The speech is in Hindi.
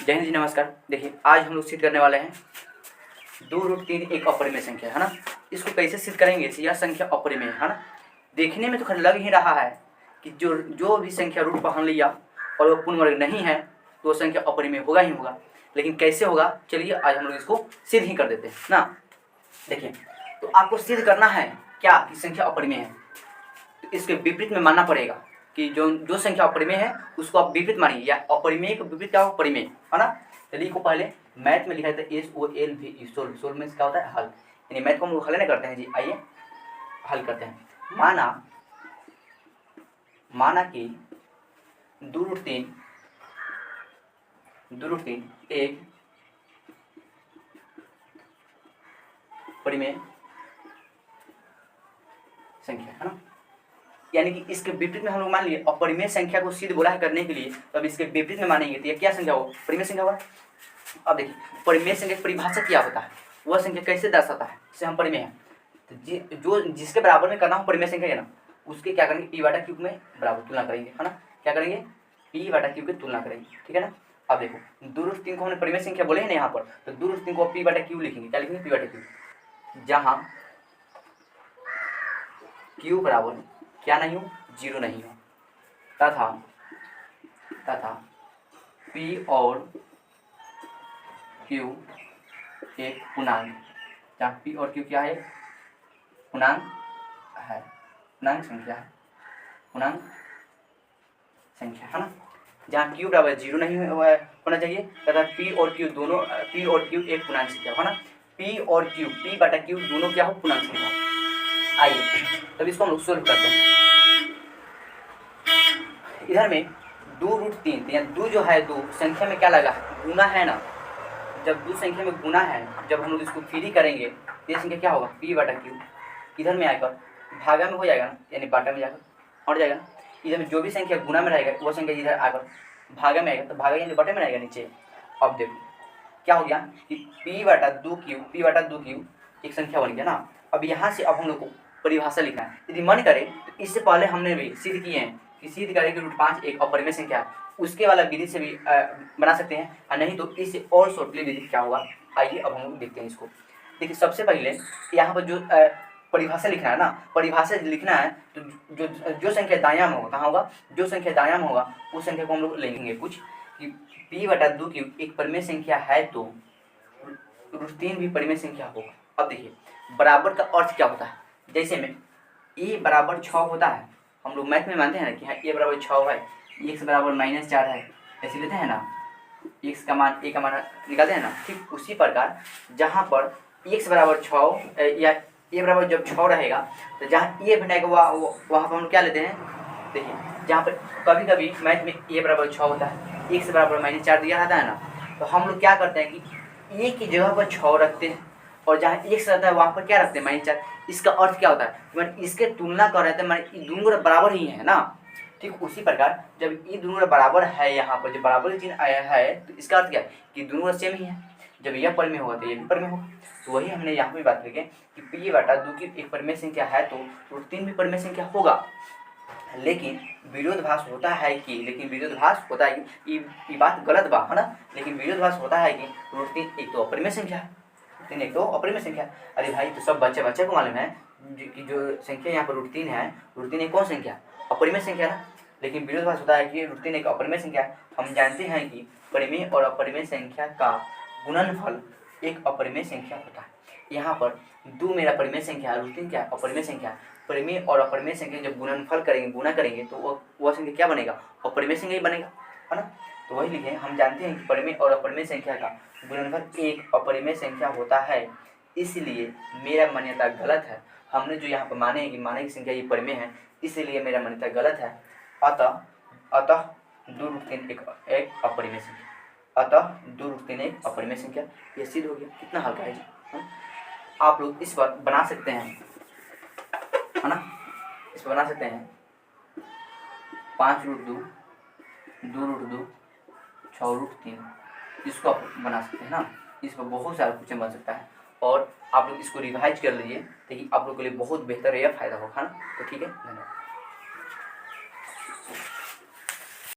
जय हिंद जी, नमस्कार। देखिए आज हम लोग सिद्ध करने वाले हैं 2√3 एक अपरिमेय संख्या है ना। इसको कैसे सिद्ध करेंगे? यह संख्या अपरिमेय है ना। देखने में तो खैर लग ही रहा है कि जो भी संख्या रूट पहन लिया और वो पूर्ण वर्ग नहीं है तो वो संख्या अपरिमेय होगा ही होगा। लेकिन कैसे होगा, चलिए आज हम लोग इसको सिद्ध ही कर देते हैं ना। देखिए तो आपको सिद्ध करना है क्या कि संख्या अपरिमेय है, तो इसके विपरीत में मानना पड़ेगा कि जो संख्या अपरिमेय है उसको आप विपरीत मानिए, या अपरिमेय का विपरीत क्या हो? परिमेय है ना। चलिए को पहले मैथ में लिखा था SOLV सोल। सोल में क्या होता है? हल। यानी मैथ को हम लोग हल नहीं करते हैं जी, आइए हल करते हैं। माना कि 2√3 एक परिमेय संख्या है ना। यानी कि इसके विपरीत में हम लोग मान लिए अपरिमेय संख्या को सिद्ध बोला है करने के लिए, तो अब इसके विपरीत में मानेंगे तो ये क्या संख्या हो? परिमेय संख्या होगा। अब देखिए परिमेय संख्या की परिभाषा क्या होता है, वह संख्या कैसे दर्शाता है जिसे हम परिमेय है। तो जो जिसके बराबर में करना हो परिमेय संख्या है ना, उसके क्या करेंगे? p/q में बराबर तुलना करेंगे है ना। क्या करेंगे? p/q की तुलना करेंगे, ठीक है ना। अब देखो 2√3 को हमने परिमेय संख्या बोले हैं ना यहाँ पर, तो 2√3 को p/q लिखेंगे। क्या लिखेंगे? p/q, जहाँ q बराबर क्या नहीं हो? 0 नहीं हो, तथा p और q एक पूर्णांक, जहाँ p और q क्या है? पूर्णांक है, पूर्णांक संख्या है, पूर्णांक संख्या है ना। जहाँ q बराबर 0 नहीं होना चाहिए तथा p और q एक पूर्णांक संख्या है ना। p और q p/q दोनों क्या हो? पूर्णांक संख्या। आइए तब इसको हम लोग सोल्व करते हैं। इधर में 2√3 या 2 जो है 2 संख्या में क्या लगा? गुना है ना। जब 2 संख्या में गुना है, जब हम लोग इसको फ्री करेंगे तो ये संख्या क्या होगा? p/q इधर में आकर भागा में हो जाएगा ना, यानी बाटा में जाकर और जाएगा ना। इधर में जो भी संख्या गुना में रहेगा वो संख्या इधर आकर भागा में आएगा, तो भागा यानी बटे में रहेगा नीचे। अब देखो क्या हो गया कि p/2q एक संख्या बन गया ना। अब यहाँ से अब हम लोग को परिभाषा लिखना है। यदि मन करे तो इससे पहले हमने भी सिद्ध किए हैं कि सिद्ध करें कि √5 एक अपरिमेय संख्या है, उसके वाला विधि से भी बना सकते हैं, और नहीं तो इससे और शॉर्टली विधि क्या होगा। आइए अब हम लोग देखते हैं इसको। देखिए सबसे पहले यहाँ पर जो परिभाषा लिखना है ना, परिभाषा लिखना है तो जो संख्या दायां में होगा, कहाँ होगा? जो संख्या दायां में होगा उस संख्या को हम लोग लेंगे कुछ कि p/2q एक परिमेय संख्या है तो √3 भी परिमेय संख्या होगा। अब देखिए बराबर का अर्थ क्या होता है? जैसे में a बराबर 6 होता है, हम लोग मैथ में मानते हैं ना कि हाँ a बराबर 6 है, x बराबर -4 है, ऐसे लेते हैं ना, x का मान a का मान निकालते हैं ना। ठीक उसी प्रकार जहाँ पर x बराबर 6 या a बराबर जब 6 रहेगा तो जहाँ a बनाएगा वहाँ पर हम क्या लेते हैं? देखिए जहाँ पर कभी कभी मैथ में a बराबर 6 होता है, x बराबर -4 दिया रहता है ना, तो हम लोग क्या करते हैं कि a की जगह पर 6 रखते हैं और जहाँ x रहता है वहाँ पर क्या रखते हैं? -4। इसका अर्थ क्या होता है? मैंने इसके तुलना कर रहे थे, मैंने ये दोनों बराबर ही है ना। ठीक उसी प्रकार जब ये दोनों बराबर है, यहाँ पर जब बराबर चिन्ह आया है तो इसका अर्थ क्या है कि दोनों सेम ही है। जब यह परिमेय होगा तो ये भी परिमेय होगा। तो वही हमने यहाँ पे बात करेंगे कि p/2 की एक परिमेय संख्या है तो √3 भी परिमेय संख्या होगा। लेकिन विरोधाभास होता है कि ये बात गलत बा है ना। लेकिन विरोधाभास होता है कि √3 एक तो अपरिमेय संख्या है, एक तो अपरिमेय संख्या। अरे भाई तो सब बच्चे को मालूम है कि जो संख्या यहाँ पर √3 है, √3 एक कौन संख्या? अपरिमेय संख्या ना। लेकिन विरोधाभास होता है कि √3 एक अपरिमेय संख्या है। हम जानते हैं कि परिमेय और अपरिमेय संख्या का गुणनफल एक अपरिमेय संख्या होता है। यहाँ पर 2 मेरा परिमेय संख्या, √3 क्या? अपरिमेय संख्या। परिमेय और अपरिमेय संख्या जब गुणनफल करेंगे, गुना करेंगे तो वह संख्या क्या बनेगा? अपरिमेय संख्या ही बनेगा है ना। तो वही लिखे हम जानते हैं कि परिमेय और अपरिमेय संख्या का गुणनफल एक अपरिमेय संख्या होता है, इसलिए मेरा मान्यता गलत है। हमने जो यहाँ पर माने की संख्या ये परिमेय है, इसलिए मेरा मान्यता गलत है। अतः 2√3 एक अपरिमेय संख्या। अतः 2√3 एक अपरिमेय संख्या। ये सिद्ध हो गया। कितना हल्का है जी। आप लोग इस पर बना सकते हैं है ना। इस पर बना सकते हैं 5√2, 2√2, 6√3, इसको आप बना सकते हैं ना। इस पर बहुत सारा क्वेश्चन बन सकता है और आप लोग इसको रिवाइज कर लीजिए, ताकि आप लोग के लिए बहुत बेहतर या फ़ायदा होगा ना। तो ठीक है, धन्यवाद।